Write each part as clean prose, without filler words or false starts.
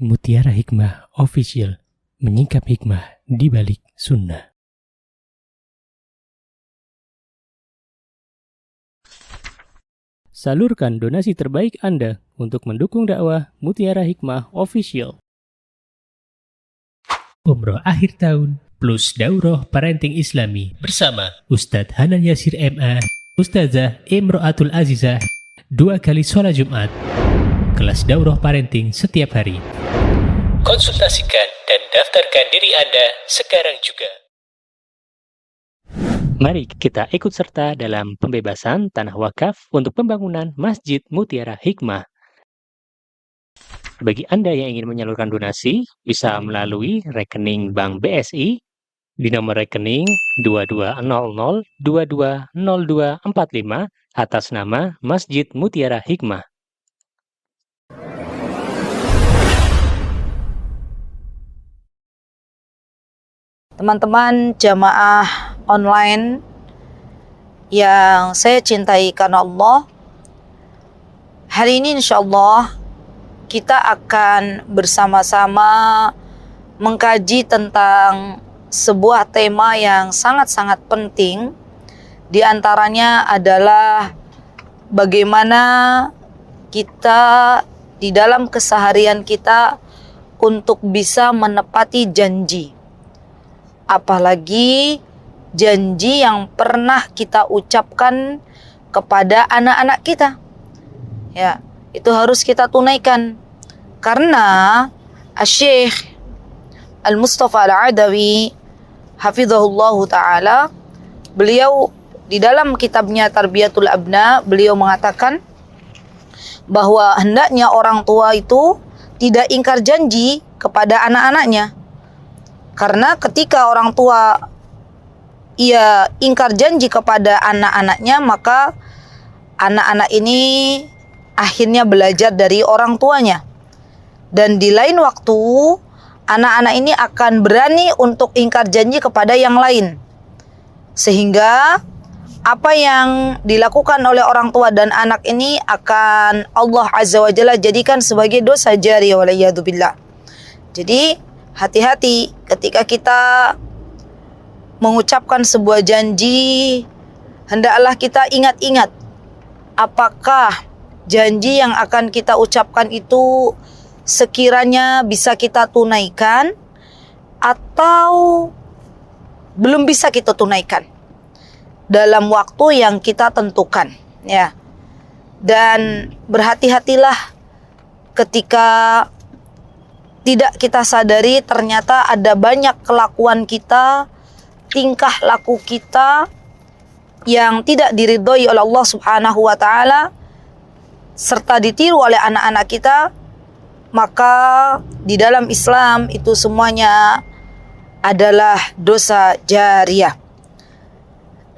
Mutiara Hikmah Official, menyingkap hikmah di balik sunnah. Salurkan donasi terbaik Anda untuk mendukung dakwah Mutiara Hikmah Official. Umroh akhir tahun plus Daurah Parenting Islami bersama Ustadz Hanan Yasir MA, Ustazah Imro'atul Azizah, 2 kali sholat Jumat. Kelas Daurah Parenting setiap hari. Konsultasikan dan daftarkan diri Anda sekarang juga. Mari kita ikut serta dalam pembebasan tanah wakaf untuk pembangunan Masjid Mutiara Hikmah. Bagi Anda yang ingin menyalurkan donasi, bisa melalui rekening Bank BSI di nomor rekening 2200220245 atas nama Masjid Mutiara Hikmah. Teman-teman jamaah online yang saya cintai karena Allah, hari ini insyaallah kita akan bersama-sama mengkaji tentang sebuah tema yang sangat-sangat penting. Di antaranya adalah bagaimana kita di dalam keseharian kita untuk bisa menepati janji. Apalagi janji yang pernah kita ucapkan kepada anak-anak kita. Ya, itu harus kita tunaikan. Karena Asy-Syaikh Al-Mustafa Al-Adawi hafizahullah ta'ala, beliau di dalam kitabnya Tarbiyatul Abna, beliau mengatakan bahwa hendaknya orang tua itu tidak ingkar janji kepada anak-anaknya. Karena ketika orang tua ia ingkar janji kepada anak-anaknya, maka anak-anak ini akhirnya belajar dari orang tuanya. Dan di lain waktu, anak-anak ini akan berani untuk ingkar janji kepada yang lain. Sehingga apa yang dilakukan oleh orang tua dan anak ini akan Allah Azza wa Jalla jadikan sebagai dosa jariyah waliyadzubillah. Jadi hati-hati ketika kita mengucapkan sebuah janji, hendaklah kita ingat-ingat apakah janji yang akan kita ucapkan itu sekiranya bisa kita tunaikan atau belum bisa kita tunaikan dalam waktu yang kita tentukan, ya. Dan berhati-hatilah ketika tidak kita sadari ternyata ada banyak kelakuan kita, tingkah laku kita yang tidak diridhoi oleh Allah Subhanahu wa taala serta ditiru oleh anak-anak kita. Maka di dalam Islam itu semuanya adalah dosa jariyah.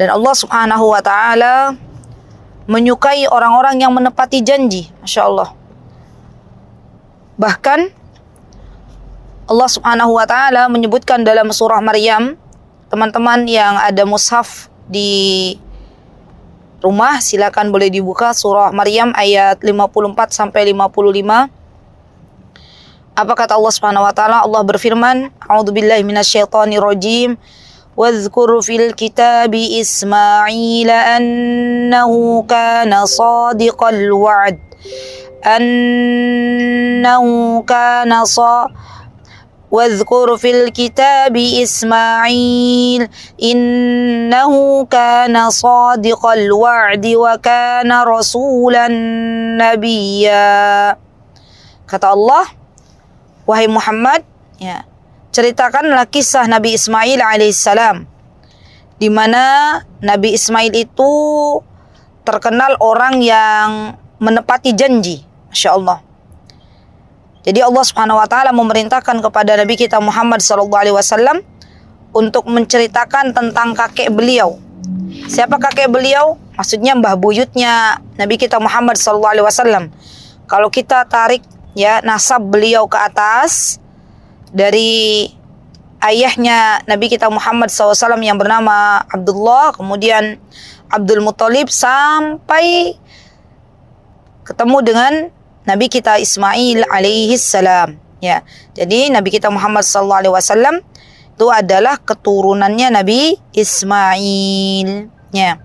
Dan Allah Subhanahu wa taala menyukai orang-orang yang menepati janji, Masya Allah. Bahkan Allah Subhanahu wa ta'ala menyebutkan dalam surah Maryam, teman-teman yang ada mushaf di rumah silakan boleh dibuka surah Maryam ayat 54 sampai 55. Apa kata Allah Subhanahu wa ta'ala? Allah berfirman, A'udzubillahi minasyaitonirrajim. Wadhkur fil kitabi Ismail annahu kana shadiqal wa'd. واذكر في الكتاب إسماعيل إنه كان صادق الوعد وكان رسولا نبيا. Kata Allah, wahai Muhammad, ya, ceritakanlah kisah Nabi Ismail alaihissalam, di mana Nabi Ismail itu terkenal orang yang menepati janji, Masya Allah. Jadi Allah Subhanahu wa taala memerintahkan kepada Nabi kita Muhammad sallallahu alaihi wasallam untuk menceritakan tentang kakek beliau. Siapa kakek beliau? Maksudnya mbah buyutnya Nabi kita Muhammad sallallahu alaihi wasallam. Kalau kita tarik ya nasab beliau ke atas dari ayahnya Nabi kita Muhammad SAW yang bernama Abdullah, kemudian Abdul Muttalib sampai ketemu dengan Nabi kita Ismail alaihi salam, Ya. Jadi Nabi kita Muhammad sallallahu alaihi wasallam itu adalah keturunannya Nabi Ismail. Ya.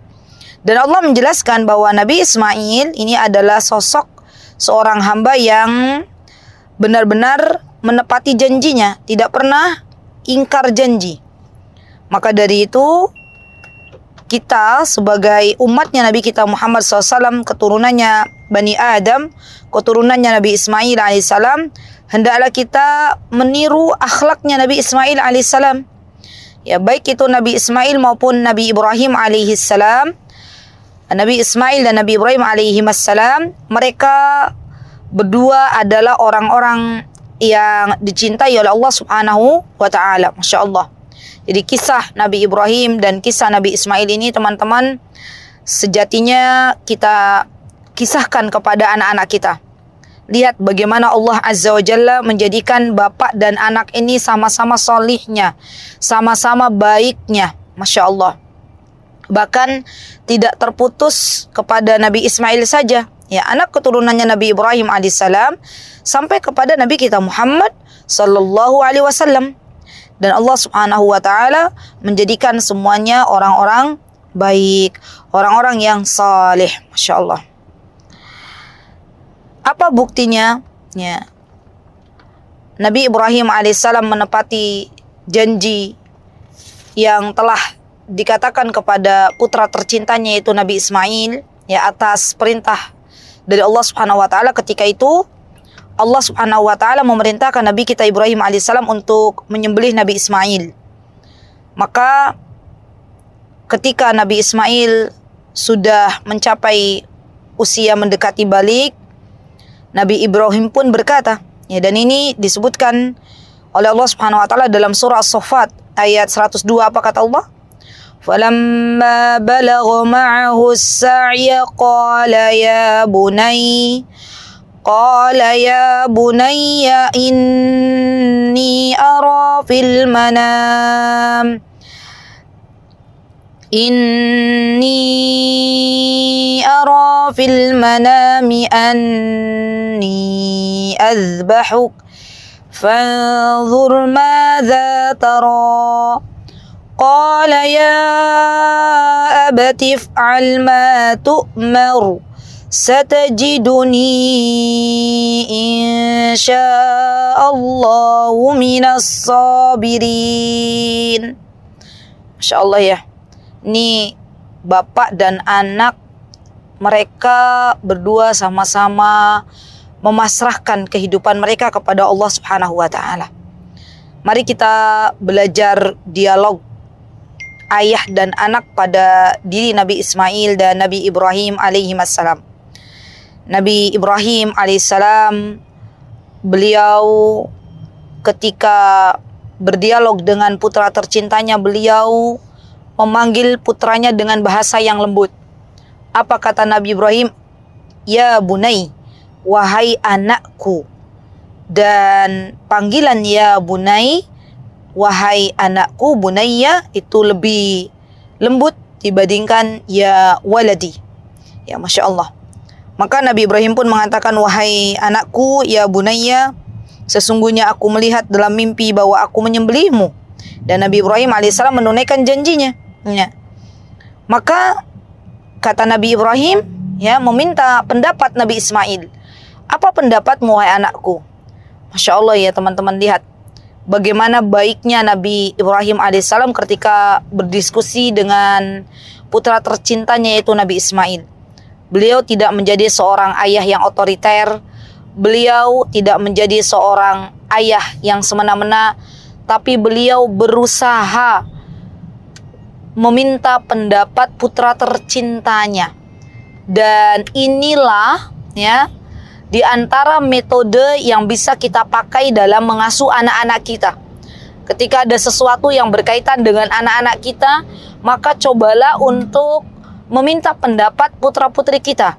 Dan Allah menjelaskan bahwa Nabi Ismail ini adalah sosok seorang hamba yang benar-benar menepati janjinya, tidak pernah ingkar janji. Maka dari itu kita sebagai umatnya Nabi kita Muhammad SAW, keturunannya Bani Adam, keturunannya Nabi Ismail alaihissalam, hendaklah kita meniru akhlaknya Nabi Ismail alaihissalam. Ya, baik itu Nabi Ismail maupun Nabi Ibrahim alaihissalam. Nabi Ismail dan Nabi Ibrahim alaihissalam, mereka berdua adalah orang-orang yang dicintai oleh Allah Subhanahu wa taala. Masya Allah. Jadi kisah Nabi Ibrahim dan kisah Nabi Ismail ini teman-teman sejatinya kita kisahkan kepada anak-anak kita. Lihat bagaimana Allah Azza wa Jalla menjadikan bapak dan anak ini sama-sama solihnya, sama-sama baiknya. Masya Allah. Bahkan tidak terputus kepada Nabi Ismail saja, ya, anak keturunannya Nabi Ibrahim alaihissalam sampai kepada Nabi kita Muhammad sallallahu alaihi wasallam. Dan Allah Subhanahu wa taala menjadikan semuanya orang-orang baik, orang-orang yang saleh. Masya Allah. Apa buktinya? Ya. Nabi Ibrahim alaihissalam menepati janji yang telah dikatakan kepada putra tercintanya yaitu Nabi Ismail, ya, atas perintah dari Allah Subhanahu wa taala. Ketika itu Allah Subhanahu wa taala memerintahkan Nabi kita Ibrahim alaihissalam untuk menyembelih Nabi Ismail. Maka ketika Nabi Ismail sudah mencapai usia mendekati balik, Nabi Ibrahim pun berkata, ya, dan ini disebutkan oleh Allah Subhanahu wa taala dalam surah As-Saffat ayat 102. Apa kata Allah? فَلَمَّا بَلَغَ مَعَهُ السَّعْيَ قَالَ يَا بُنَيَّ إِنِّي أَرَى فِي الْمَنَامِ أَنِّي أَذْبَحُكَ فَانظُرْ مَاذَا تَرَى قال يا أبت افعل ما تؤمر ستجدني إن شاء الله من الصابرين. Masya Allah, ya. Ini bapak dan anak, mereka berdua sama-sama memasrahkan kehidupan mereka kepada Allah Subhanahu wa taala. Mari kita belajar dialog ayah dan anak pada diri Nabi Ismail dan Nabi Ibrahim alaihissalam. Nabi Ibrahim alaihissalam, beliau ketika berdialog dengan putra tercintanya, beliau memanggil putranya dengan bahasa yang lembut. Apa kata Nabi Ibrahim? Ya bunai, wahai anakku. Dan panggilan ya bunai, wahai anakku, bunayya, itu lebih lembut dibandingkan ya waladi. Ya, Masya Allah. Maka Nabi Ibrahim pun mengatakan, wahai anakku, ya bunayya, sesungguhnya aku melihat dalam mimpi bahwa aku menyembelihmu. Dan Nabi Ibrahim alaihissalam menunaikan janjinya. Ya. Maka kata Nabi Ibrahim, ya, meminta pendapat Nabi Ismail. Apa pendapatmu, wahai anakku? Masya Allah, ya teman-teman, lihat bagaimana baiknya Nabi Ibrahim alaihissalam ketika berdiskusi dengan putra tercintanya yaitu Nabi Ismail. Beliau tidak menjadi seorang ayah yang otoriter. Beliau tidak menjadi seorang ayah yang semena-mena, tapi beliau berusaha meminta pendapat putra tercintanya. Dan inilah, ya, di antara metode yang bisa kita pakai dalam mengasuh anak-anak kita. Ketika ada sesuatu yang berkaitan dengan anak-anak kita, maka cobalah untuk meminta pendapat putra-putri kita.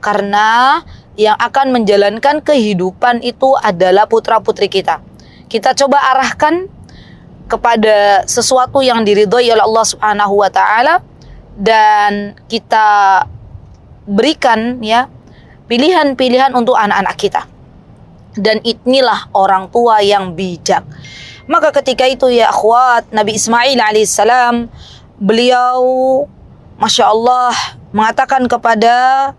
Karena yang akan menjalankan kehidupan itu adalah putra-putri kita. Kita coba arahkan kepada sesuatu yang diridhoi oleh Allah Subhanahu wa taala, dan kita berikan, ya, pilihan-pilihan untuk anak-anak kita. Dan inilah orang tua yang bijak. Maka ketika itu ya akhwat, Nabi Ismail alaihissalam, beliau Masya Allah mengatakan kepada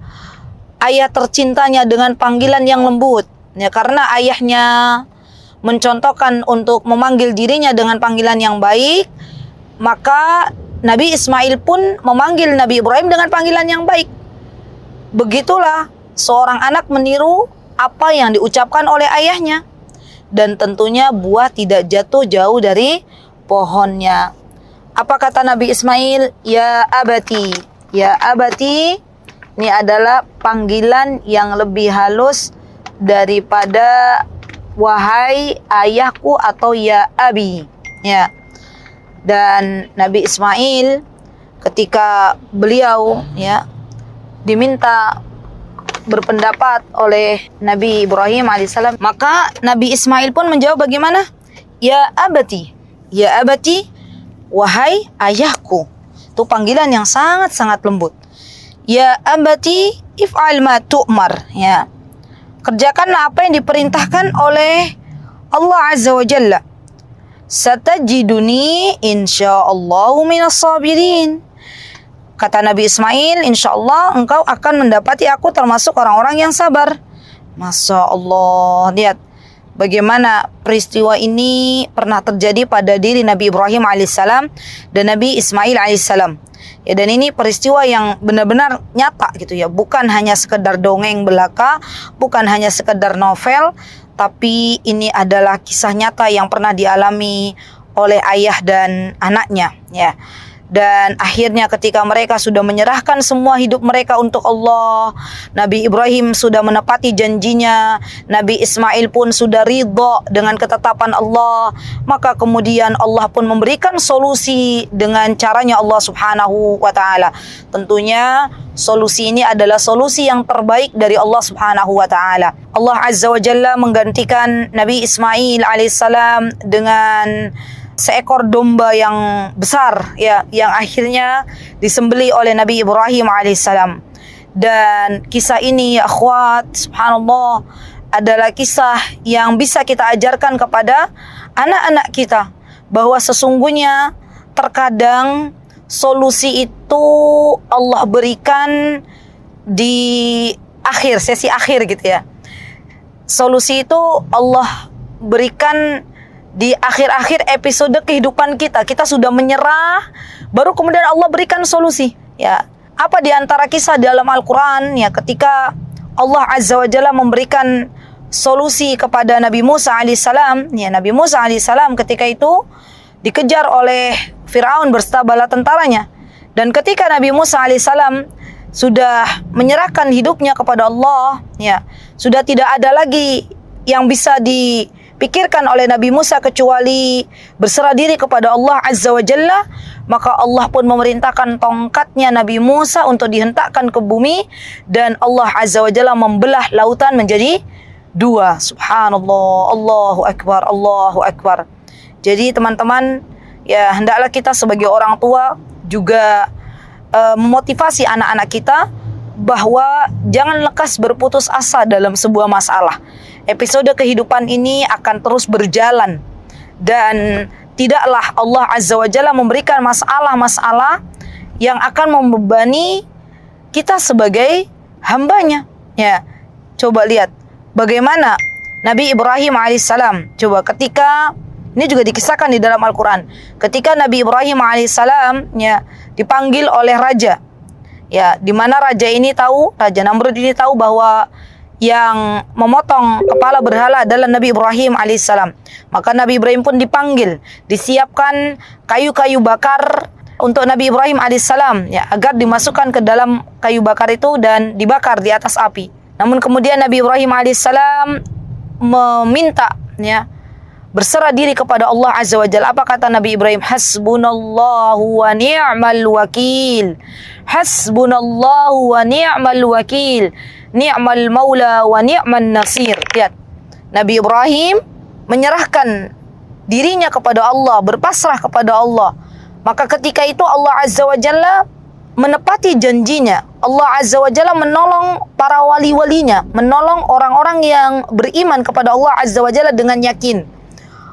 ayah tercintanya dengan panggilan yang lembut. Ya, karena ayahnya mencontohkan untuk memanggil dirinya dengan panggilan yang baik, maka Nabi Ismail pun memanggil Nabi Ibrahim dengan panggilan yang baik. Begitulah seorang anak meniru apa yang diucapkan oleh ayahnya. Dan tentunya buah tidak jatuh jauh dari pohonnya. Apa kata Nabi Ismail? Ya abati. Ya abati, ini adalah panggilan yang lebih halus daripada wahai ayahku atau ya abi. Ya. Dan Nabi Ismail ketika beliau ya diminta berpendapat oleh Nabi Ibrahim alaihissalam, maka Nabi Ismail pun menjawab bagaimana? Ya abati. Ya abati, wahai ayahku. Itu panggilan yang sangat-sangat lembut. Ya abati if'al ma tu'mar. Ya. Kerjakanlah apa yang diperintahkan oleh Allah Azza wa Jalla. Satajiduni insyaallahu minas sabirin. Kata Nabi Ismail, insya Allah engkau akan mendapati aku termasuk orang-orang yang sabar. Masya Allah, lihat bagaimana peristiwa ini pernah terjadi pada diri Nabi Ibrahim alaihissalam dan Nabi Ismail alaihissalam. Ya, dan ini peristiwa yang benar-benar nyata gitu ya, bukan hanya sekedar dongeng belaka, bukan hanya sekedar novel, tapi ini adalah kisah nyata yang pernah dialami oleh ayah dan anaknya. Ya. Dan akhirnya ketika mereka sudah menyerahkan semua hidup mereka untuk Allah, Nabi Ibrahim sudah menepati janjinya, Nabi Ismail pun sudah ridha dengan ketetapan Allah, maka kemudian Allah pun memberikan solusi dengan caranya Allah Subhanahu wa taala. Tentunya solusi ini adalah solusi yang terbaik dari Allah Subhanahu wa taala. Allah Azza wa Jalla menggantikan Nabi Ismail alaihissalam dengan seekor domba yang besar ya, yang akhirnya disembelih oleh Nabi Ibrahim alaihissalam. Dan kisah ini ya akhwat, subhanallah, adalah kisah yang bisa kita ajarkan kepada anak-anak kita bahwa sesungguhnya terkadang solusi itu Allah berikan di akhir, sesi akhir gitu ya. Solusi itu Allah berikan di akhir-akhir episode kehidupan kita. Kita sudah menyerah, baru kemudian Allah berikan solusi. Ya, apa di antara kisah dalam Al-Quran ya, ketika Allah Azza wa Jalla memberikan solusi kepada Nabi Musa alaihissalam. Ya, Nabi Musa alaihissalam ketika itu dikejar oleh Firaun berserta bala tentaranya. Dan ketika Nabi Musa alaihissalam sudah menyerahkan hidupnya kepada Allah, ya, sudah tidak ada lagi yang bisa dipikirkan oleh Nabi Musa kecuali berserah diri kepada Allah Azza wa Jalla, maka Allah pun memerintahkan tongkatnya Nabi Musa untuk dihentakkan ke bumi, dan Allah Azza wa Jalla membelah lautan menjadi dua. Subhanallah, Allahu Akbar, Allahu Akbar. Jadi teman-teman, ya hendaklah kita sebagai orang tua juga memotivasi anak-anak kita bahwa jangan lekas berputus asa dalam sebuah masalah. Episode kehidupan ini akan terus berjalan, dan tidaklah Allah Azza wa Jalla memberikan masalah-masalah yang akan membebani kita sebagai hambanya. Ya, coba lihat bagaimana Nabi Ibrahim alaihissalam. Coba ketika ini juga dikisahkan di dalam Al-Quran, ketika Nabi Ibrahim alaihissalam ya dipanggil oleh raja, ya, di mana raja ini tahu, Raja Namrud ini tahu bahwa yang memotong kepala berhala adalah Nabi Ibrahim alaihissalam. Maka Nabi Ibrahim pun dipanggil, disiapkan kayu-kayu bakar untuk Nabi Ibrahim alaihissalam, ya, agar dimasukkan ke dalam kayu bakar itu dan dibakar di atas api. Namun kemudian Nabi Ibrahim alaihissalam meminta, ya, berserah diri kepada Allah Azza wa Jalla. Apa kata Nabi Ibrahim? Hasbunallahu wa ni'mal wakil. Hasbunallahu wa ni'mal wakil. Ni'mal maula wa ni'man nasir. Lihat, Nabi Ibrahim menyerahkan dirinya kepada Allah, berpasrah kepada Allah. Maka ketika itu Allah Azza wa Jalla menepati janjinya. Allah Azza wa Jalla menolong para wali-walinya, menolong orang-orang yang beriman kepada Allah Azza wa Jalla dengan yakin.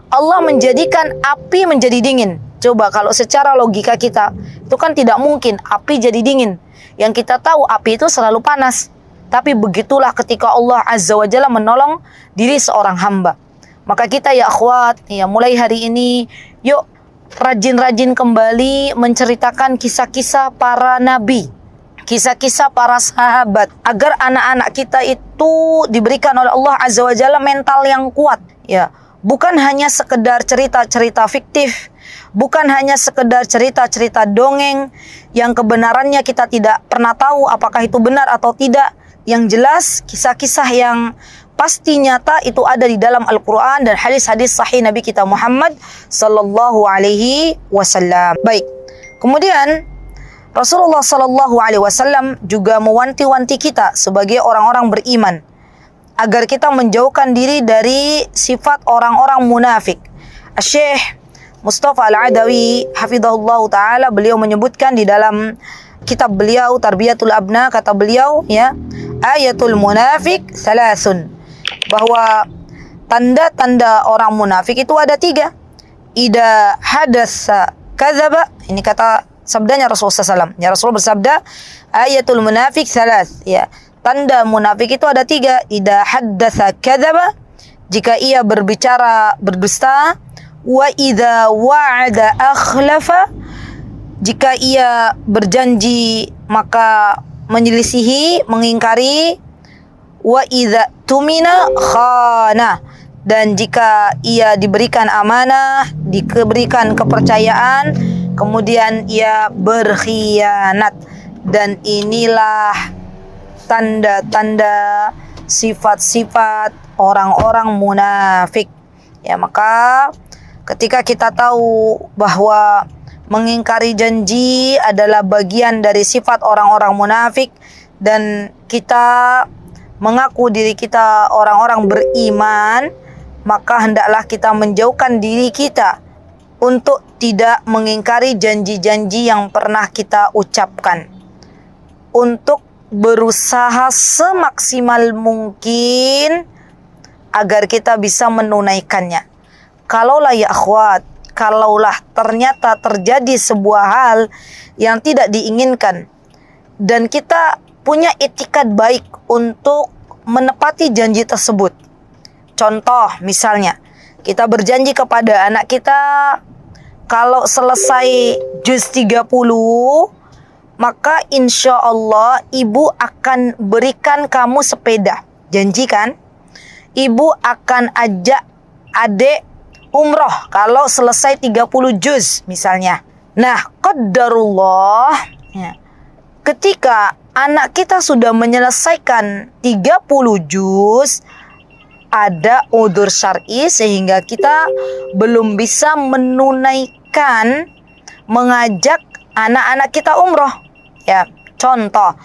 Allah menjadikan api menjadi dingin. Coba kalau secara logika kita, itu kan tidak mungkin api jadi dingin. Yang kita tahu api itu selalu panas. Tapi begitulah ketika Allah Azza wa Jalla menolong diri seorang hamba. Maka kita ya akhwat, ya mulai hari ini, yuk rajin-rajin kembali menceritakan kisah-kisah para nabi, kisah-kisah para sahabat, agar anak-anak kita itu diberikan oleh Allah Azza wa Jalla mental yang kuat, ya. Bukan hanya sekedar cerita-cerita fiktif, bukan hanya sekedar cerita-cerita dongeng yang kebenarannya kita tidak pernah tahu apakah itu benar atau tidak. Yang jelas kisah-kisah yang pasti nyata itu ada di dalam Al-Quran dan hadis-hadis sahih Nabi kita Muhammad sallallahu alaihi wasallam. Baik. Kemudian Rasulullah sallallahu alaihi wasallam juga mewanti-wanti kita sebagai orang-orang beriman agar kita menjauhkan diri dari sifat orang-orang munafik. Syekh Mustafa Al-Adawi hafizahullah taala, beliau menyebutkan di dalam kitab beliau Tarbiyatul Abna, kata beliau, ya, ayatul munafik salasun, bahwa tanda-tanda orang munafik itu ada 3. Ida hadasa kadzaba, ini kata sabdanya Rasulullah SAW. Ya, Rasulullah bersabda, ayatul munafik salas, ya, tanda munafik itu ada 3. Ida haddasa kadzaba, jika ia berbicara berdusta. Wa idza wa'ada akhlafa, jika ia berjanji maka menyelisihi, mengingkari. Wa idza tumina khana, dan jika ia diberikan amanah, diberikan kepercayaan, kemudian ia berkhianat. Dan inilah tanda-tanda sifat-sifat orang-orang munafik. Ya, maka ketika kita tahu bahwa mengingkari janji adalah bagian dari sifat orang-orang munafik, dan kita mengaku diri kita orang-orang beriman, maka hendaklah kita menjauhkan diri kita untuk tidak mengingkari janji-janji yang pernah kita ucapkan, untuk berusaha semaksimal mungkin agar kita bisa menunaikannya. Kalaulah ya akhwat, kalaulah ternyata terjadi sebuah hal yang tidak diinginkan dan kita punya etikat baik untuk menepati janji tersebut. Contoh misalnya, kita berjanji kepada anak kita kalau selesai juz 30, maka insya Allah ibu akan berikan kamu sepeda. Janji kan? Ibu akan ajak adik umroh kalau selesai 30 juz misalnya. Nah, qadarullah, ya, ketika anak kita sudah menyelesaikan 30 juz, ada udzur syar'i sehingga kita belum bisa menunaikan mengajak anak-anak kita umroh. Ya, contoh.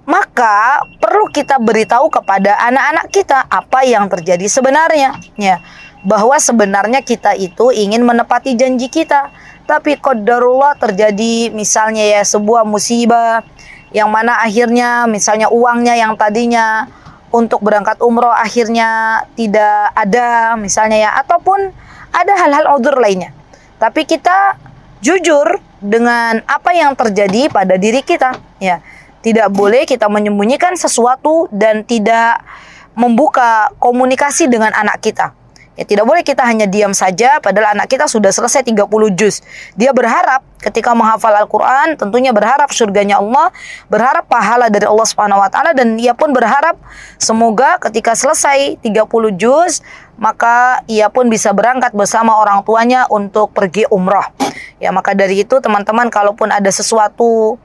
Maka perlu kita beritahu kepada anak-anak kita apa yang terjadi sebenarnya, ya. Bahwa sebenarnya kita itu ingin menepati janji kita, tapi qadarullah terjadi misalnya ya sebuah musibah yang mana akhirnya misalnya uangnya yang tadinya untuk berangkat umroh akhirnya tidak ada misalnya, ya, ataupun ada hal-hal udzur lainnya. Tapi kita jujur dengan apa yang terjadi pada diri kita, ya. Tidak boleh kita menyembunyikan sesuatu dan tidak membuka komunikasi dengan anak kita. Ya, tidak boleh kita hanya diam saja padahal anak kita sudah selesai 30 juz. Dia berharap ketika menghafal Al-Quran, tentunya berharap surganya Allah, berharap pahala dari Allah Subhanahu wa taala, dan ia pun berharap semoga ketika selesai 30 juz maka ia pun bisa berangkat bersama orang tuanya untuk pergi umrah. Ya, maka dari itu teman-teman, kalaupun ada sesuatu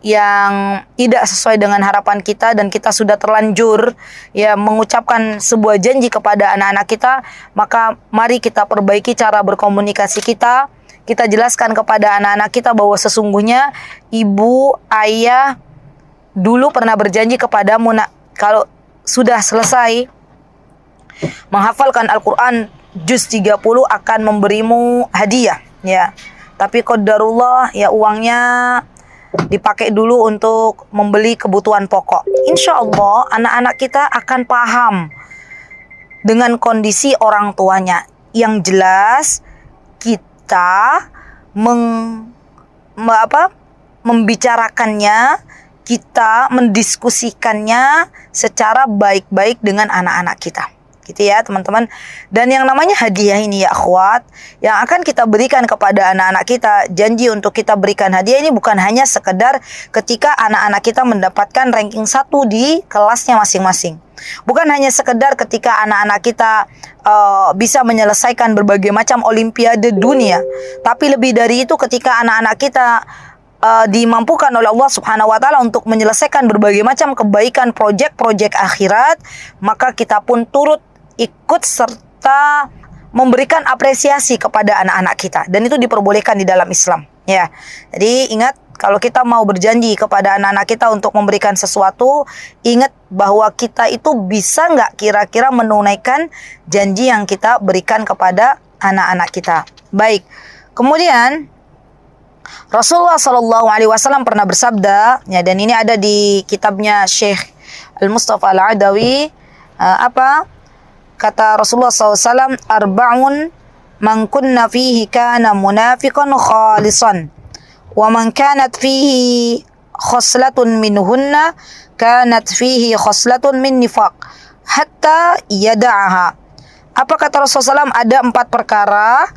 yang tidak sesuai dengan harapan kita dan kita sudah terlanjur ya mengucapkan sebuah janji kepada anak-anak kita, maka mari kita perbaiki cara berkomunikasi kita. Kita jelaskan kepada anak-anak kita bahwa sesungguhnya ibu, ayah dulu pernah berjanji kepadamu, nak, kalau sudah selesai menghafalkan Al-Quran juz 30 akan memberimu hadiah, ya. Tapi qadarullah, ya, uangnya dipakai dulu untuk membeli kebutuhan pokok. Insya Allah anak-anak kita akan paham dengan kondisi orang tuanya. Yang jelas kita membicarakannya, kita mendiskusikannya secara baik-baik dengan anak-anak kita. Gitu ya teman-teman. Dan yang namanya hadiah ini ya akhwat, yang akan kita berikan kepada anak-anak kita, janji untuk kita berikan hadiah ini bukan hanya sekedar ketika anak-anak kita mendapatkan ranking 1 di kelasnya masing-masing. Bukan hanya sekedar ketika anak-anak kita bisa menyelesaikan berbagai macam olimpiade dunia. Tapi lebih dari itu ketika anak-anak kita dimampukan oleh Allah Subhanahu wa taala untuk menyelesaikan berbagai macam kebaikan proyek-proyek akhirat, maka kita pun turut ikut serta memberikan apresiasi kepada anak-anak kita, dan itu diperbolehkan di dalam Islam ya. Jadi ingat, kalau kita mau berjanji kepada anak-anak kita untuk memberikan sesuatu, ingat bahwa kita itu bisa nggak kira-kira menunaikan janji yang kita berikan kepada anak-anak kita. Baik, kemudian Rasulullah SAW pernah bersabda, ya, dan ini ada di kitabnya Syekh Al-Mustafa Al-Adawi. Kata Rasulullah SAW, arba'un man kunna fihi kana munafiqan khalisan, wa man kanat fihi khoslatun minhunna kanat fihi khoslatun min nifaq hatta yada'aha. Apa kata Rasulullah SAW? Ada 4 perkara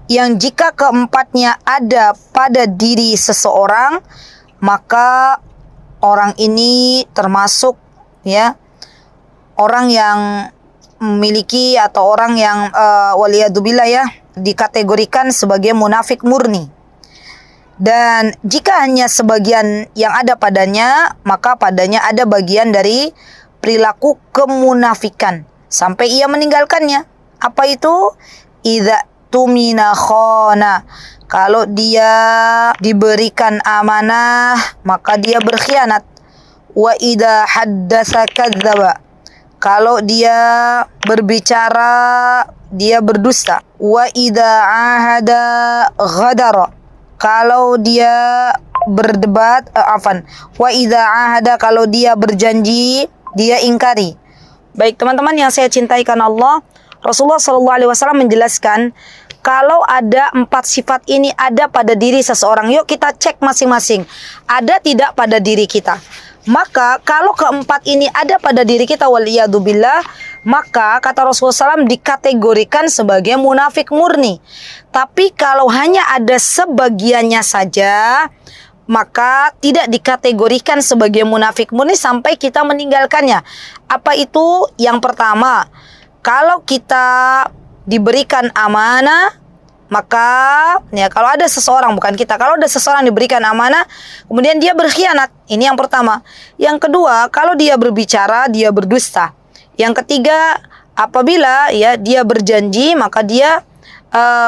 yang jika keempatnya ada pada diri seseorang, maka orang ini termasuk ya orang yang memiliki atau orang yang waliyadzubillah ya dikategorikan sebagai munafik murni. Dan jika hanya sebagian yang ada padanya, maka padanya ada bagian dari perilaku kemunafikan sampai ia meninggalkannya. Apa itu? Idza tumina khana. Kalau dia diberikan amanah, maka dia berkhianat. Wa idza haddatsa kadzdzaba. Kalau dia berbicara, dia berdusta. Wa idza ahada ghadara. Kalau dia berdebat, wa idza ahada, kalau dia berjanji, dia ingkari. Baik teman-teman yang saya cintai karena Allah, Rasulullah SAW menjelaskan kalau ada 4 sifat ini ada pada diri seseorang, yuk kita cek masing-masing, ada tidak pada diri kita. Maka kalau keempat ini ada pada diri kita, waliyadzubillah, maka kata Rasulullah SAW dikategorikan sebagai munafik murni. Tapi kalau hanya ada sebagiannya saja, maka tidak dikategorikan sebagai munafik murni sampai kita meninggalkannya. Apa itu? Yang pertama, kalau kita diberikan amanah, maka ya kalau ada seseorang, bukan kita, kalau ada seseorang diberikan amanah kemudian dia berkhianat, ini yang pertama. Yang kedua, kalau dia berbicara, dia berdusta. Yang ketiga, apabila ya dia berjanji, maka dia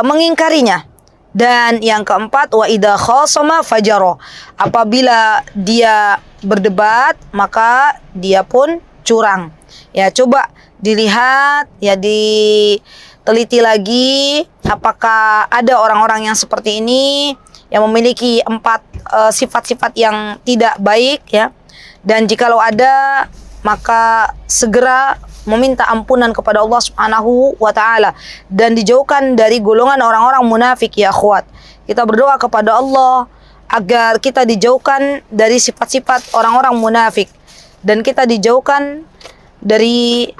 mengingkarinya. Dan yang keempat, wa idza khasama fajara. Apabila dia berdebat, maka dia pun curang. Ya, coba dilihat, ya diteliti lagi apakah ada orang-orang yang seperti ini yang memiliki 4 sifat-sifat yang tidak baik ya. Dan jikalau ada, maka segera meminta ampunan kepada Allah Subhanahu wa taala dan dijauhkan dari golongan orang-orang munafik ya akhwat. Kita berdoa kepada Allah agar kita dijauhkan dari sifat-sifat orang-orang munafik dan kita dijauhkan dari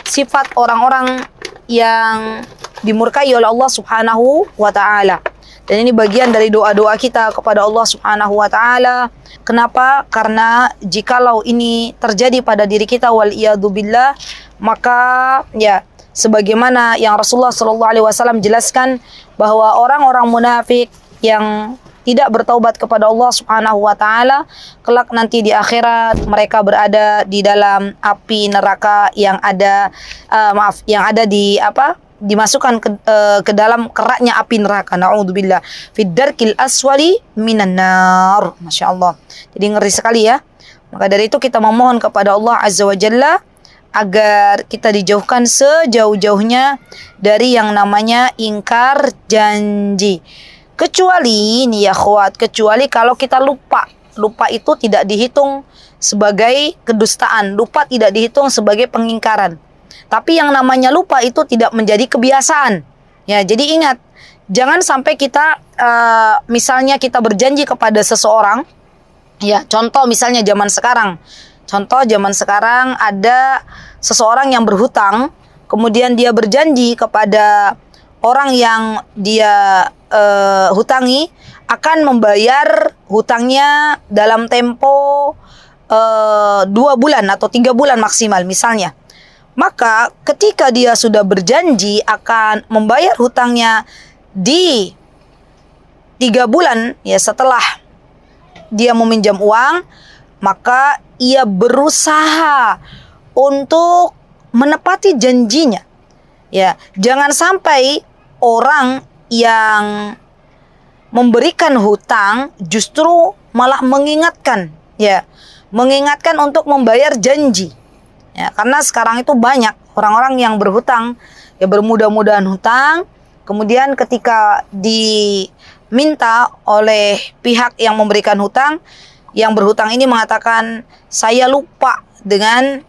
sifat orang-orang yang dimurkai oleh Allah Subhanahu wa taala. Dan ini bagian dari doa-doa kita kepada Allah Subhanahu wa taala. Kenapa? Karena jikalau ini terjadi pada diri kita, wal iyadzubillah, maka ya sebagaimana yang Rasulullah SAW jelaskan bahwa orang-orang munafik yang tidak bertaubat kepada Allah Subhanahu wa taala, kelak nanti di akhirat mereka berada di dalam api neraka yang ada dimasukkan ke dalam keraknya api neraka. Na'udzubillah. Fid darkil aswali minan nar. Masya Allah. Jadi ngeri sekali ya. Maka dari itu kita memohon kepada Allah Azza wa Jalla agar kita dijauhkan sejauh-jauhnya dari yang namanya ingkar janji. Kecuali nih ya akhwat, kecuali kalau kita lupa lupa itu tidak dihitung sebagai kedustaan, lupa tidak dihitung sebagai pengingkaran. Tapi yang namanya lupa itu tidak menjadi kebiasaan. Ya, jadi ingat, jangan sampai kita misalnya kita berjanji kepada seseorang, ya, contoh misalnya zaman sekarang. Contoh zaman sekarang ada seseorang yang berhutang, kemudian dia berjanji kepada orang yang dia hutangi akan membayar hutangnya dalam tempo 2 bulan atau 3 bulan maksimal misalnya. Maka ketika dia sudah berjanji akan membayar hutangnya di 3 bulan, ya setelah dia meminjam uang, maka ia berusaha untuk menepati janjinya. Ya, jangan sampai orang yang memberikan hutang justru malah mengingatkan, ya, mengingatkan untuk membayar janji. Ya, karena sekarang itu banyak orang-orang yang berhutang, ya bermudah-mudahan hutang, kemudian ketika diminta oleh pihak yang memberikan hutang, yang berhutang ini mengatakan, saya lupa dengan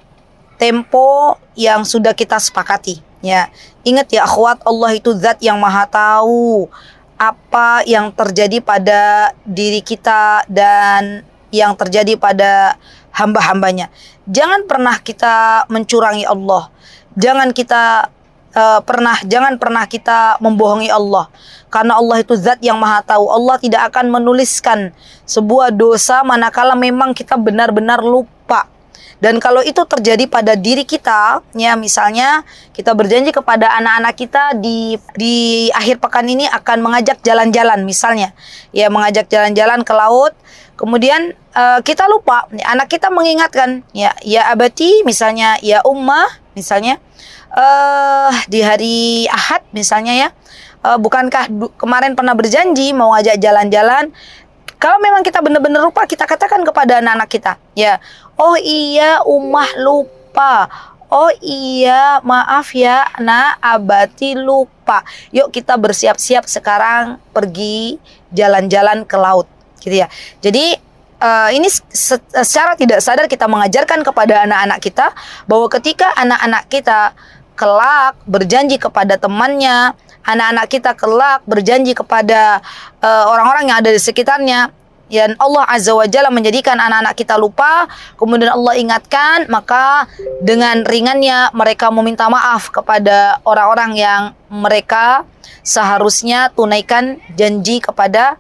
tempo yang sudah kita sepakati. Ya, ingat ya akhwat, Allah itu zat yang maha tahu apa yang terjadi pada diri kita dan yang terjadi pada hamba-hambanya. Jangan pernah kita mencurangi Allah. Jangan pernah kita membohongi Allah. Karena Allah itu zat yang maha tahu. Allah tidak akan menuliskan sebuah dosa manakala memang kita benar-benar lupa. Dan kalau itu terjadi pada diri kita, ya misalnya kita berjanji kepada anak-anak kita di akhir pekan ini akan mengajak jalan-jalan misalnya, ya mengajak jalan-jalan ke laut, kemudian kita lupa, anak kita mengingatkan, ya abati misalnya, ya ummah misalnya, di hari Ahad misalnya ya, bukankah kemarin pernah berjanji mau ngajak jalan-jalan? Kalau memang kita benar-benar lupa, kita katakan kepada anak-anak kita, ya, oh iya ummah lupa, oh iya maaf ya nak, abati lupa, yuk kita bersiap-siap sekarang pergi jalan-jalan ke laut, gitu ya. Jadi ini secara tidak sadar kita mengajarkan kepada anak-anak kita bahwa ketika anak-anak kita kelak berjanji kepada temannya, anak-anak kita kelak berjanji kepada orang-orang yang ada di sekitarnya, dan Allah Azza wa Jalla menjadikan anak-anak kita lupa, kemudian Allah ingatkan, maka dengan ringannya mereka meminta maaf kepada orang-orang yang mereka seharusnya tunaikan janji kepada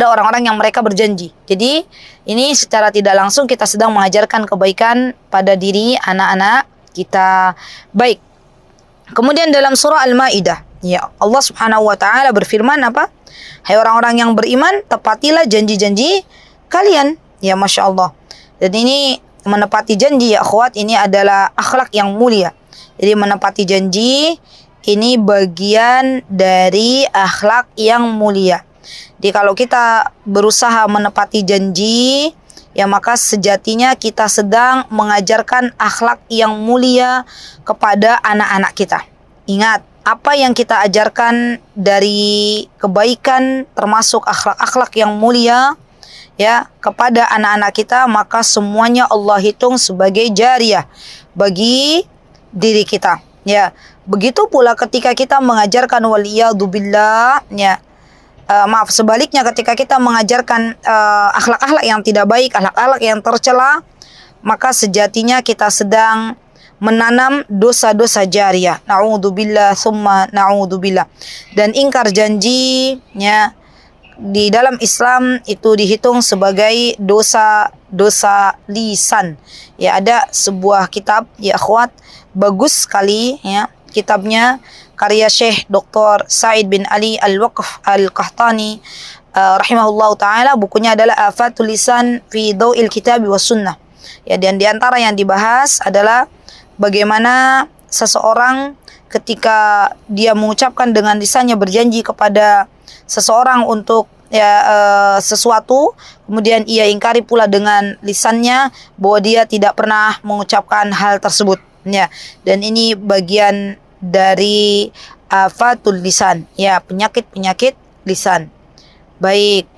orang-orang yang mereka berjanji. Jadi ini secara tidak langsung kita sedang mengajarkan kebaikan pada diri anak-anak kita. Baik. Kemudian dalam surah Al-Maidah, ya Allah Subhanahu wa taala berfirman apa? Hai orang-orang yang beriman, tepatilah janji-janji kalian. Ya Masya Allah. Dan ini menepati janji ya akhwat, ini adalah akhlak yang mulia. Jadi menepati janji ini bagian dari akhlak yang mulia. Jadi kalau kita berusaha menepati janji, ya maka sejatinya kita sedang mengajarkan akhlak yang mulia kepada anak-anak kita. Ingat, apa yang kita ajarkan dari kebaikan termasuk akhlak-akhlak yang mulia ya kepada anak-anak kita, maka semuanya Allah hitung sebagai jariyah bagi diri kita. Ya, begitu pula ketika kita mengajarkan waliyadzubillah, ya sebaliknya ketika kita mengajarkan akhlak-akhlak yang tidak baik, akhlak-akhlak yang tercela, maka sejatinya kita sedang menanam dosa-dosa jariyah. Na'udzubillah summa na'udzubillah. Dan ingkar janji ya di dalam Islam itu dihitung sebagai dosa lisan. Ya, ada sebuah kitab ya akhwat, bagus sekali ya kitabnya, karya Syekh Dr. Said bin Ali Al-Waqf Al-Qahtani rahimahullah ta'ala. Bukunya adalah Afatul Lisan fi Daw'il Kitab wa Sunnah. Ya, dan di antara yang dibahas adalah bagaimana seseorang ketika dia mengucapkan dengan lisannya berjanji kepada seseorang untuk sesuatu, kemudian ia ingkari pula dengan lisannya bahwa dia tidak pernah mengucapkan hal tersebut. Ya, dan ini bagian dari afatul lisan, ya penyakit lisan. Baik.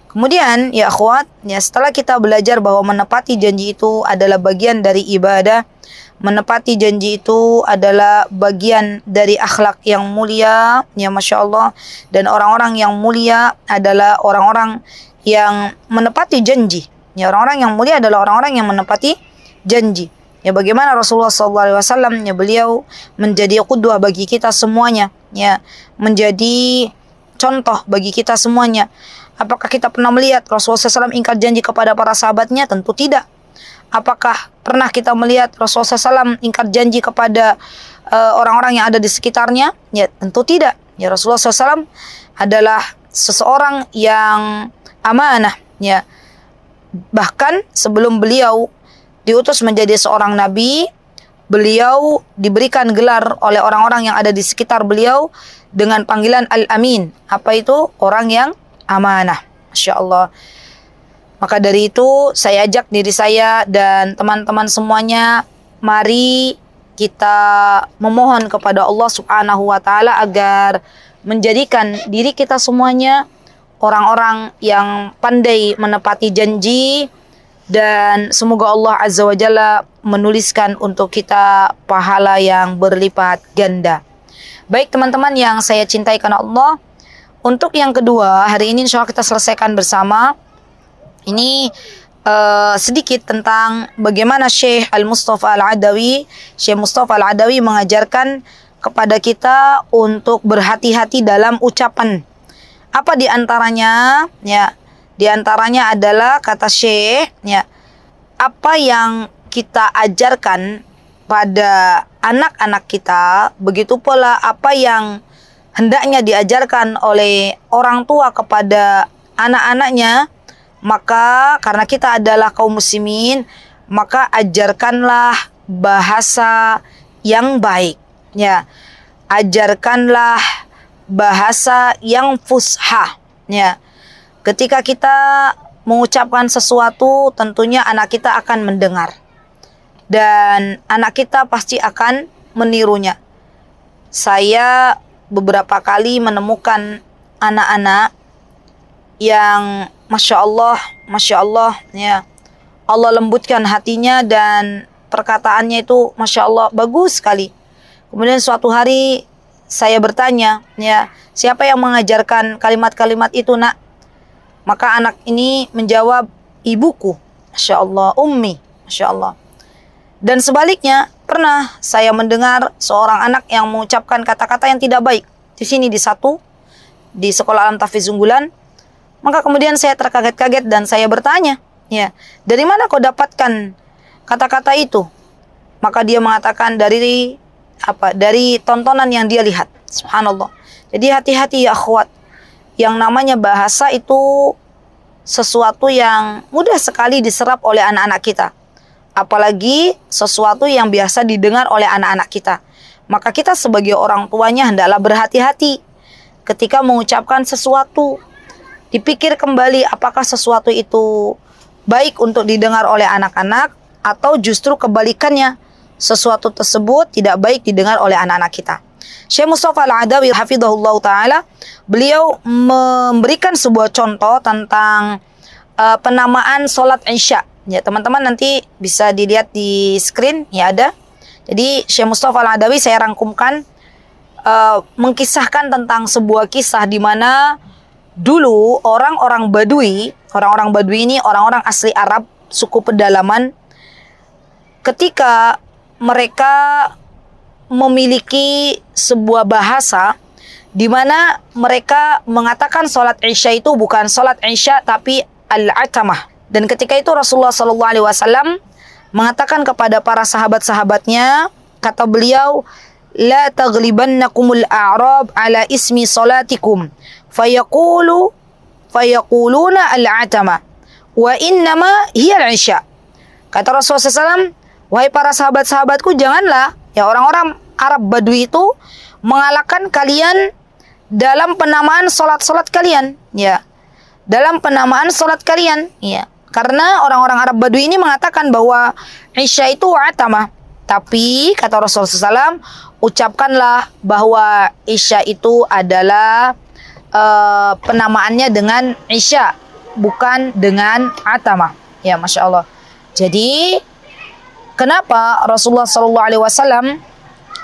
Kemudian ya akhwat, ya setelah kita belajar bahwa menepati janji itu adalah bagian dari ibadah, menepati janji itu adalah bagian dari akhlak yang mulia, ya Masya Allah. Dan orang-orang yang mulia adalah orang-orang yang menepati janji. Ya, orang-orang yang mulia adalah orang-orang yang menepati janji. Ya, bagaimana Rasulullah SAW, ya beliau menjadi qudwah bagi kita semuanya, ya, menjadi contoh bagi kita semuanya. Apakah kita pernah melihat Rasulullah SAW ingkar janji kepada para sahabatnya? Tentu tidak. Apakah pernah kita melihat Rasulullah SAW ingkar janji kepada orang-orang yang ada di sekitarnya? Ya, tentu tidak. Ya, Rasulullah SAW adalah seseorang yang amanah. Ya, bahkan sebelum beliau diutus menjadi seorang nabi, beliau diberikan gelar oleh orang-orang yang ada di sekitar beliau dengan panggilan Al-Amin. Apa itu? Orang yang amanah. Masya Allah. Maka dari itu saya ajak diri saya dan teman-teman semuanya, mari kita memohon kepada Allah Subhanahu wa taala agar menjadikan diri kita semuanya orang-orang yang pandai menepati janji, dan semoga Allah Azza wa Jalla menuliskan untuk kita pahala yang berlipat ganda. Baik teman-teman yang saya cintai karena Allah, untuk yang kedua, hari ini insya Allah kita selesaikan bersama. Ini sedikit tentang bagaimana Syekh Al-Mustafa Al-Adawi, Syekh Mustafa Al-Adawi mengajarkan kepada kita untuk berhati-hati dalam ucapan. Apa di antaranya? Ya, di antaranya adalah kata Syekh, ya, apa yang kita ajarkan pada anak-anak kita, begitu pula apa yang hendaknya diajarkan oleh orang tua kepada anak-anaknya. Maka karena kita adalah kaum muslimin, maka ajarkanlah bahasa yang baik, ya. Ajarkanlah bahasa yang fusha, ya. Ketika kita mengucapkan sesuatu, tentunya anak kita akan mendengar dan anak kita pasti akan menirunya. Saya beberapa kali menemukan anak-anak yang Masya Allah, ya, Allah lembutkan hatinya dan perkataannya itu Masya Allah bagus sekali. Kemudian suatu hari saya bertanya, ya, siapa yang mengajarkan kalimat-kalimat itu, nak? Maka anak ini menjawab, ibuku, Masya Allah, ummi, Masya Allah. Dan sebaliknya, pernah saya mendengar seorang anak yang mengucapkan kata-kata yang tidak baik. Di sini di sekolah Alam Tahfiz Unggulan. Maka kemudian saya terkaget-kaget dan saya bertanya, ya, dari mana kau dapatkan kata-kata itu? Maka dia mengatakan dari tontonan yang dia lihat. Subhanallah. Jadi hati-hati ya akhwat. Yang namanya bahasa itu sesuatu yang mudah sekali diserap oleh anak-anak kita. Apalagi sesuatu yang biasa didengar oleh anak-anak kita. Maka kita sebagai orang tuanya hendaklah berhati-hati ketika mengucapkan sesuatu. Dipikir kembali apakah sesuatu itu baik untuk didengar oleh anak-anak atau justru kebalikannya, sesuatu tersebut tidak baik didengar oleh anak-anak kita. Syekh Mustafa Al-Adawi hafizahullah ta'ala, beliau memberikan sebuah contoh tentang penamaan sholat Isya. Ya, teman-teman nanti bisa dilihat di screen, ya ada. Jadi Syekh Mustafa Al-Adawi saya rangkumkan mengkisahkan tentang sebuah kisah di mana dulu orang-orang Badui ini orang-orang asli Arab, suku pedalaman, ketika mereka memiliki sebuah bahasa di mana mereka mengatakan sholat Isya itu bukan sholat Isya tapi al-atamah. Dan ketika itu Rasulullah SAW mengatakan kepada para sahabat-sahabatnya, kata beliau, la taghlibannakumul a'rab ala ismi salatikum fayaquluna al-atama wa innama hiya al-isya. Kata Rasulullah SAW, wahai para sahabat-sahabatku, janganlah ya orang-orang Arab Badui itu mengalahkan kalian dalam penamaan salat-salat kalian, ya. Dalam penamaan salat kalian, ya. Karena orang-orang Arab Badui ini mengatakan bahwa Isya itu atama. Tapi kata Rasulullah SAW, ucapkanlah bahwa Isya itu adalah penamaannya dengan Isya. bukan dengan atama. Ya, Masya Allah. Jadi kenapa Rasulullah SAW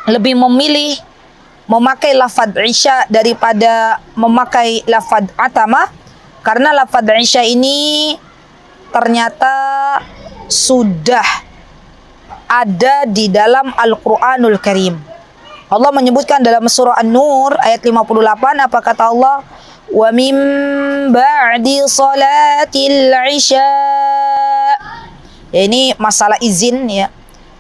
lebih memilih memakai lafaz isya daripada memakai lafaz atama? Karena lafaz isya ini ternyata sudah ada di dalam Al-Quranul Karim. Allah menyebutkan dalam surah An-Nur ayat 58, apa kata Allah? Wa min ba'di salatil isya. Ya, ini masalah izin ya,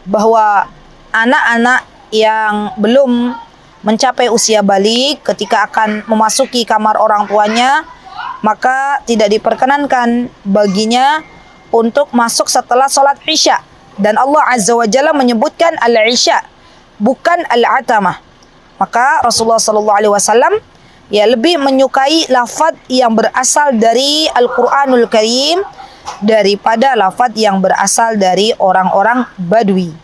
bahwa anak-anak yang belum mencapai usia balik ketika akan memasuki kamar orang tuanya, maka tidak diperkenankan baginya untuk masuk setelah sholat isya. Dan Allah Azza wa Jalla menyebutkan al-isya, bukan al-atama. Maka Rasulullah SAW ya lebih menyukai lafaz yang berasal dari Al-Quranul Karim daripada lafaz yang berasal dari orang-orang Badui.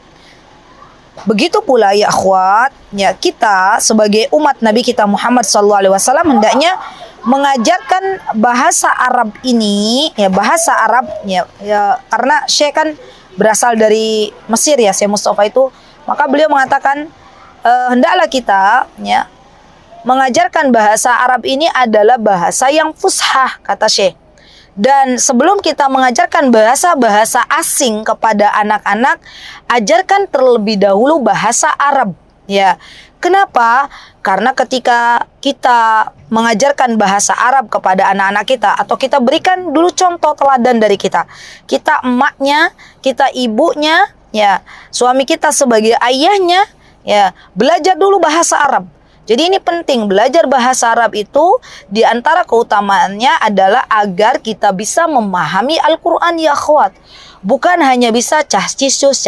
Begitu pula ya akhwat, ya kita sebagai umat Nabi kita Muhammad SAW hendaknya mengajarkan bahasa Arab ini, ya bahasa Arab ya karena Syekh kan berasal dari Mesir ya, Syekh Mustafa itu, maka beliau mengatakan hendaklah kita ya mengajarkan bahasa Arab ini adalah bahasa yang fushah, kata Syekh. Dan sebelum kita mengajarkan bahasa-bahasa asing kepada anak-anak, ajarkan terlebih dahulu bahasa Arab. Ya, kenapa? Karena ketika kita mengajarkan bahasa Arab kepada anak-anak kita, atau kita berikan dulu contoh teladan dari kita emaknya, kita ibunya, ya suami kita sebagai ayahnya, ya belajar dulu bahasa Arab. Jadi ini penting, belajar bahasa Arab itu di antara keutamaannya adalah agar kita bisa memahami Al-Quran ya akhwat. Bukan hanya bisa cahciscus,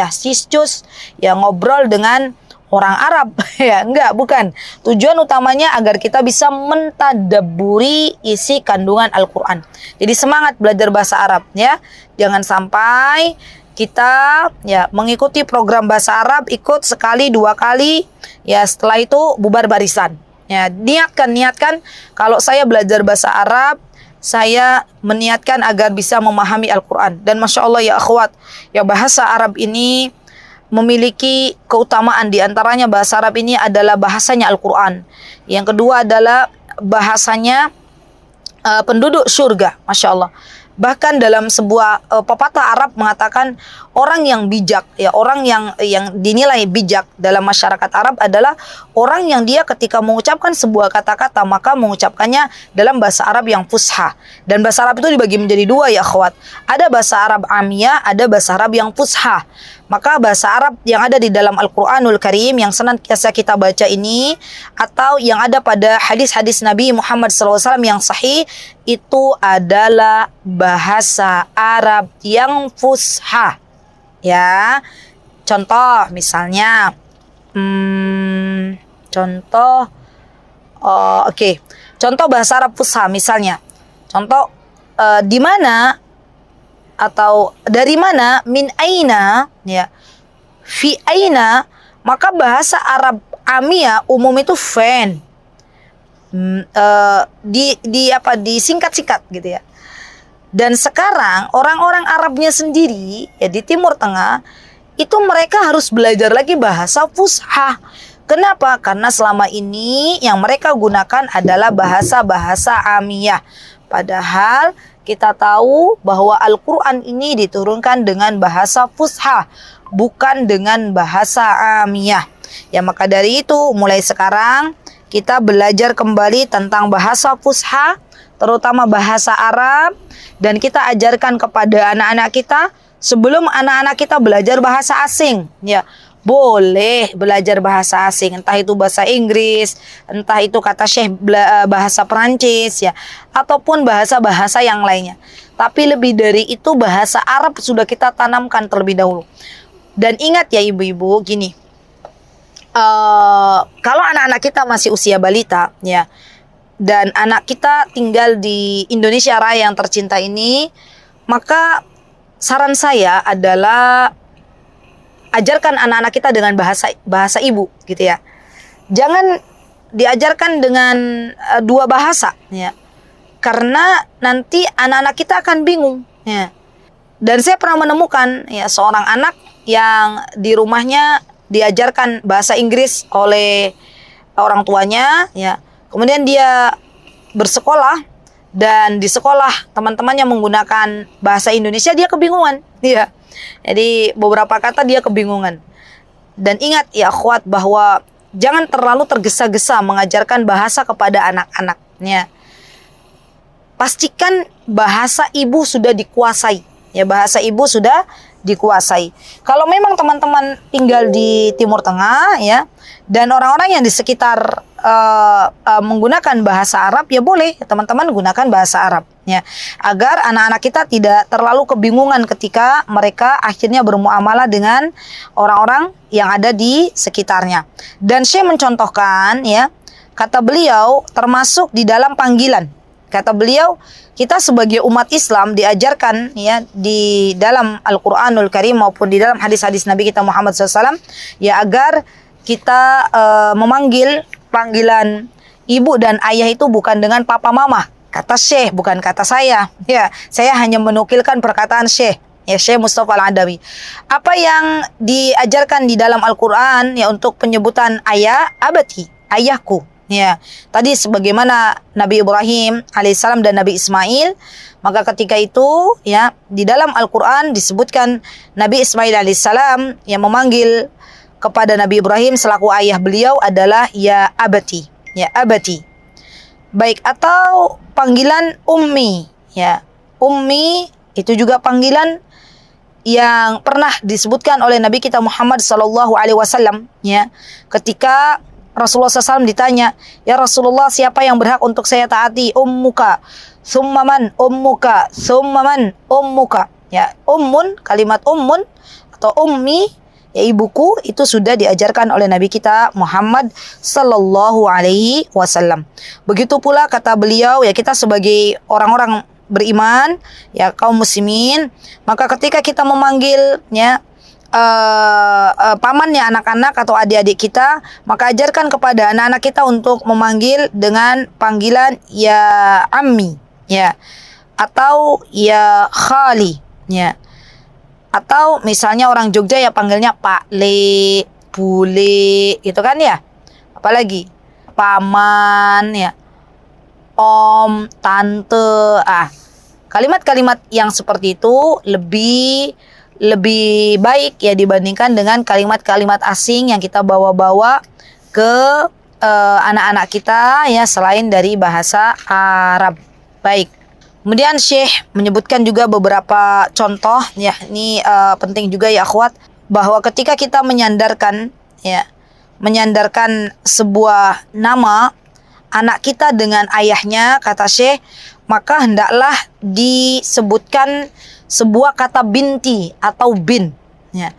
ya ngobrol dengan orang Arab. Ya enggak, bukan. Tujuan utamanya agar kita bisa mentadabburi isi kandungan Al-Quran. Jadi semangat belajar bahasa Arab ya. Jangan sampai kita ya mengikuti program bahasa Arab, ikut sekali dua kali, ya setelah itu bubar barisan. Ya niatkan kalau saya belajar bahasa Arab, saya meniatkan agar bisa memahami Al-Quran. Dan Masya Allah ya akhwat, ya bahasa Arab ini memiliki keutamaan. Di antaranya bahasa Arab ini adalah bahasanya Al-Quran. Yang kedua adalah bahasanya penduduk surga, Masya Allah. Bahkan dalam sebuah pepatah Arab mengatakan orang yang bijak, ya orang yang dinilai bijak dalam masyarakat Arab adalah orang yang dia ketika mengucapkan sebuah kata-kata maka mengucapkannya dalam bahasa Arab yang fusha. Dan bahasa Arab itu dibagi menjadi dua ya akhwat. Ada bahasa Arab amiyah, ada bahasa Arab yang fusha. Maka bahasa Arab yang ada di dalam Al-Quranul Karim yang senantiasa kita baca ini, atau yang ada pada hadis-hadis Nabi Muhammad SAW yang sahih, itu adalah bahasa Arab yang fusha. Ya, contoh misalnya, contoh bahasa Arab fusha misalnya, contoh di mana atau dari mana, min aina, ya, fi aina, maka bahasa Arab amiyah umum itu fen, disingkat-singkat gitu ya. Dan sekarang orang-orang Arabnya sendiri ya di Timur Tengah itu mereka harus belajar lagi bahasa fusha. Kenapa? Karena selama ini yang mereka gunakan adalah bahasa-bahasa amiyah. Padahal kita tahu bahwa Al-Quran ini diturunkan dengan bahasa fusha, bukan dengan bahasa amiyah. Ya maka dari itu mulai sekarang kita belajar kembali tentang bahasa fusha, terutama bahasa Arab, dan kita ajarkan kepada anak-anak kita sebelum anak-anak kita belajar bahasa asing. Ya, boleh belajar bahasa asing, entah itu bahasa Inggris, entah itu kata Syekh bahasa Perancis ya, ataupun bahasa-bahasa yang lainnya. Tapi lebih dari itu bahasa Arab sudah kita tanamkan terlebih dahulu. Dan ingat ya ibu-ibu, gini, kalau anak-anak kita masih usia balita ya, dan anak kita tinggal di Indonesia Raya yang tercinta ini, maka saran saya adalah ajarkan anak-anak kita dengan bahasa ibu gitu ya. Jangan diajarkan dengan dua bahasa ya. karena nanti anak-anak kita akan bingung, ya. Dan saya pernah menemukan ya seorang anak yang di rumahnya diajarkan bahasa Inggris oleh orang tuanya, ya. Kemudian dia bersekolah dan di sekolah teman-temannya menggunakan bahasa Indonesia, dia kebingungan, ya. Jadi beberapa kata dia kebingungan. Dan ingat ya akhwat bahwa jangan terlalu tergesa-gesa mengajarkan bahasa kepada anak-anaknya. Pastikan bahasa ibu sudah dikuasai. Ya, bahasa ibu sudah dikuasai. Kalau memang teman-teman tinggal di Timur Tengah, ya, dan orang-orang yang di sekitar menggunakan bahasa Arab, ya boleh teman-teman gunakan bahasa Arab, ya, agar anak-anak kita tidak terlalu kebingungan ketika mereka akhirnya bermuamalah dengan orang-orang yang ada di sekitarnya. Dan Syekh mencontohkan, ya, kata beliau termasuk di dalam panggilan. Kata beliau, kita sebagai umat Islam diajarkan ya di dalam Al-Qur'anul Karim maupun di dalam hadis-hadis Nabi kita Muhammad SAW, ya, agar kita memanggil panggilan ibu dan ayah itu bukan dengan papa mama. Kata Syekh, bukan kata saya. Ya, saya hanya menukilkan perkataan Syekh. Ya, Syekh Mustafa Al-Adawi. Apa yang diajarkan di dalam Al-Qur'an ya untuk penyebutan ayah, abati, ayahku. Ya, tadi sebagaimana Nabi Ibrahim alaihissalam dan Nabi Ismail, maka ketika itu ya di dalam Al-Qur'an disebutkan Nabi Ismail alaihissalam yang memanggil kepada Nabi Ibrahim selaku ayah beliau adalah ya abati, ya abati. Baik, atau panggilan ummi, ya. Ummi itu juga panggilan yang pernah disebutkan oleh Nabi kita Muhammad SAW, ya, ketika Rasulullah SAW ditanya, ya Rasulullah, siapa yang berhak untuk saya taati? Ummuka, summaman, ummuka, summaman, ummuka. Ya, ummun, kalimat ummun atau ummi, ya ibuku, itu sudah diajarkan oleh Nabi kita Muhammad Sallallahu Alaihi Wasallam. Begitu pula kata beliau, ya kita sebagai orang-orang beriman, ya kaum muslimin, maka ketika kita memanggil, ya, pamannya anak-anak atau adik-adik kita, maka ajarkan kepada anak-anak kita untuk memanggil dengan panggilan ya ammi, ya, atau ya khali, ya, atau misalnya orang Jogja ya panggilnya Pak Le, Bule, gitu kan ya, apalagi paman, ya, om, tante, kalimat-kalimat yang seperti itu lebih baik ya dibandingkan dengan kalimat-kalimat asing yang kita bawa-bawa ke anak-anak kita ya selain dari bahasa Arab. Baik. Kemudian Syekh menyebutkan juga beberapa contoh, ya ini penting juga ya akhwat, bahwa ketika kita menyandarkan sebuah nama anak kita dengan ayahnya, kata Syekh, maka hendaklah disebutkan sebuah kata binti atau bin, ya.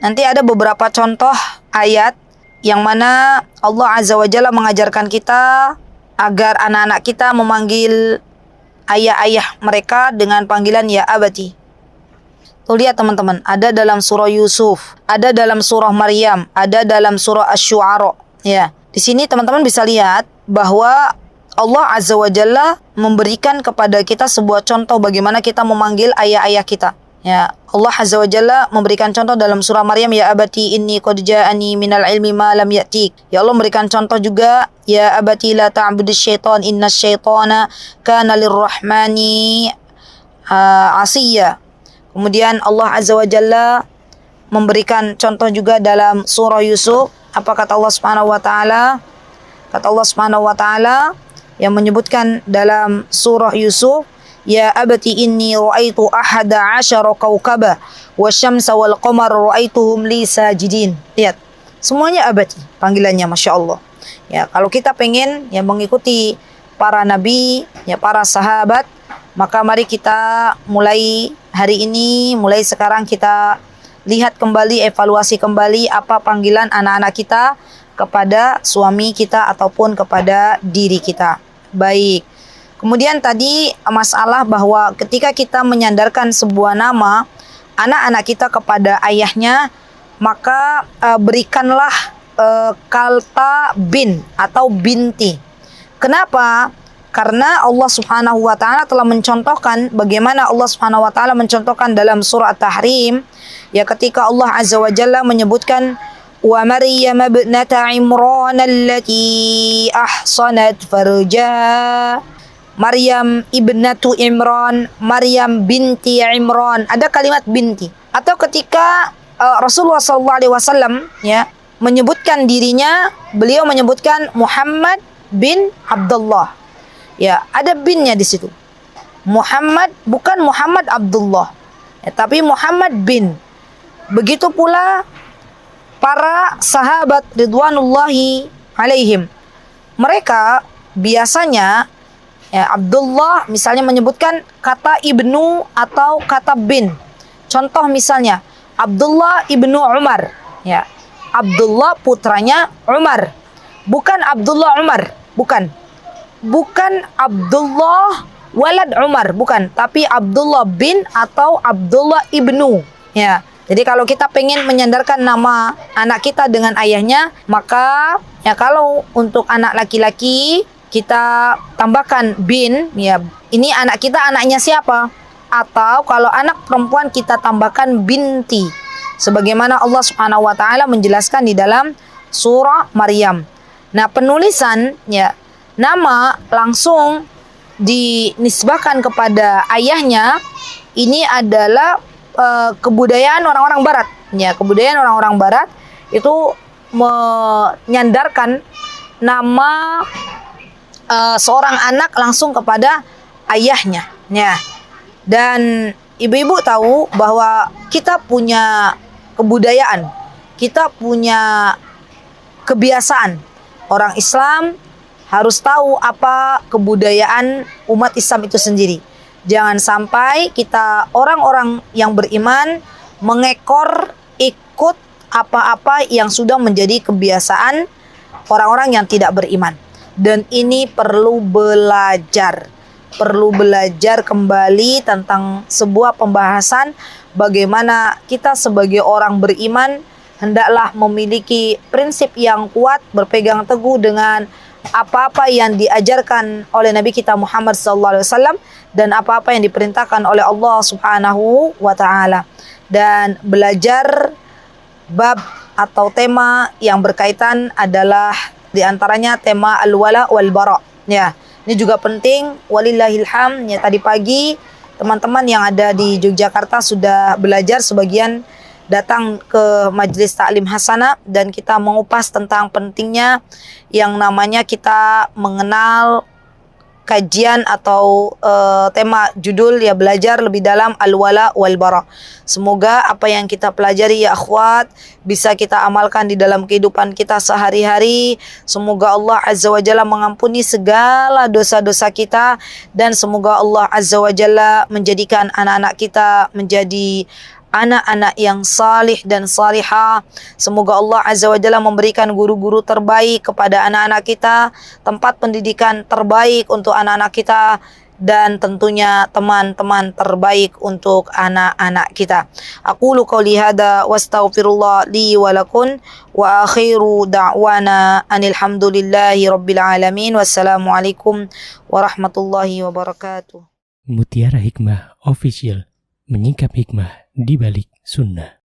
Nanti ada beberapa contoh ayat yang mana Allah Azza wa Jalla mengajarkan kita agar anak-anak kita memanggil ayah-ayah mereka dengan panggilan ya abati. Tuh lihat teman-teman, ada dalam surah Yusuf, ada dalam surah Maryam, ada dalam surah Asy-Syu'ara, ya. Di sini teman-teman bisa lihat bahwa Allah Azza wa Jalla memberikan kepada kita sebuah contoh bagaimana kita memanggil ayah-ayah kita. Ya, Allah Azza wa Jalla memberikan contoh dalam surah Maryam, ya abati inni qad ja'ani minal ilmi ma lam ya'tik. Ya Allah memberikan contoh juga, ya abati la ta'budus syaitan innasy syaitana kana lirrahmani asiyya. Kemudian Allah Azza wa Jalla memberikan contoh juga dalam surah Yusuf. Apa kata Allah Subhanahu wa taala? Kata Allah Subhanahu wa taala yang menyebutkan dalam surah Yusuf, ya abati inni ra'aitu ahada asyara kaukaba wasyamsa wal qamar ra'aituhum li sajidin. Lihat, semuanya abati panggilannya, Masya Allah. Ya, kalau kita pengen ya mengikuti para nabi, ya para sahabat, maka mari kita mulai hari ini, mulai sekarang kita lihat kembali, evaluasi kembali apa panggilan anak-anak kita kepada suami kita ataupun kepada diri kita. Baik. Kemudian tadi masalah bahwa ketika kita menyandarkan sebuah nama anak-anak kita kepada ayahnya, maka berikanlah kata bin atau binti. Kenapa? Karena Allah Subhanahu wa taala telah mencontohkan bagaimana Allah Subhanahu wa taala mencontohkan dalam surah At-Tahrim ya, ketika Allah Azza wa Jalla menyebutkan wa Maryam ibnata Imran allati ahsanat farjaha. Maryam ibnatu Imran, Maryam binti Imran. Ada kalimat binti. Atau ketika Rasulullah SAW ya menyebutkan dirinya, beliau menyebutkan Muhammad bin Abdullah. Ya, ada binnya di situ. Muhammad, bukan Muhammad Abdullah, ya, tapi Muhammad bin. Begitu pula para sahabat ridwanullahi alaihim. Mereka biasanya ya, Abdullah misalnya menyebutkan kata ibnu atau kata bin. Contoh misalnya Abdullah ibnu Umar, ya. Abdullah putranya Umar. Bukan Abdullah Umar, bukan. Bukan Abdullah walad Umar, bukan, tapi Abdullah bin atau Abdullah ibnu, ya. Jadi kalau kita pengen menyandarkan nama anak kita dengan ayahnya, maka ya kalau untuk anak laki-laki kita tambahkan bin, ya ini anak kita anaknya siapa? Atau kalau anak perempuan kita tambahkan binti. Sebagaimana Allah Subhanahu wa taala menjelaskan di dalam surah Maryam. Nah, penulisan ya nama langsung dinisbahkan kepada ayahnya ini adalah kebudayaan orang-orang barat. Ya, kebudayaan orang-orang barat itu menyandarkan nama seorang anak langsung kepada ayahnya. Ya. Dan ibu-ibu tahu bahwa kita punya kebudayaan, kita punya kebiasaan. Orang Islam harus tahu apa kebudayaan umat Islam itu sendiri. Jangan sampai kita orang-orang yang beriman mengekor ikut apa-apa yang sudah menjadi kebiasaan orang-orang yang tidak beriman. Dan ini perlu belajar. Perlu belajar kembali tentang sebuah pembahasan bagaimana kita sebagai orang beriman hendaklah memiliki prinsip yang kuat, berpegang teguh dengan apa-apa yang diajarkan oleh Nabi kita Muhammad SAW dan apa-apa yang diperintahkan oleh Allah Subhanahu wa taala, dan belajar bab atau tema yang berkaitan adalah diantaranya tema al-wala wal bara. Ya, ini juga penting. Walillahilham, ya tadi pagi teman-teman yang ada di Yogyakarta sudah belajar, sebagian datang ke majelis taklim hasanah dan kita mengupas tentang pentingnya yang namanya kita mengenal kajian atau tema judul ya belajar lebih dalam al-wala wal bara. Semoga apa yang kita pelajari ya akhwat bisa kita amalkan di dalam kehidupan kita sehari-hari. Semoga Allah Azza wa Jalla mengampuni segala dosa-dosa kita, dan semoga Allah Azza wa Jalla menjadikan anak-anak kita menjadi anak-anak yang salih dan salihah. Semoga Allah Azza wa Jalla memberikan guru-guru terbaik kepada anak-anak kita, tempat pendidikan terbaik untuk anak-anak kita, dan tentunya teman-teman terbaik untuk anak-anak kita. Aqulu qouli hadza wastaghfirullah li wa lakum wa akhiru da'wana anil hamdulillahi rabbil alamin. Wassalamualaikum warahmatullahi wabarakatuh. Mutiara Hikmah Official, menyingkap hikmah di balik sunnah.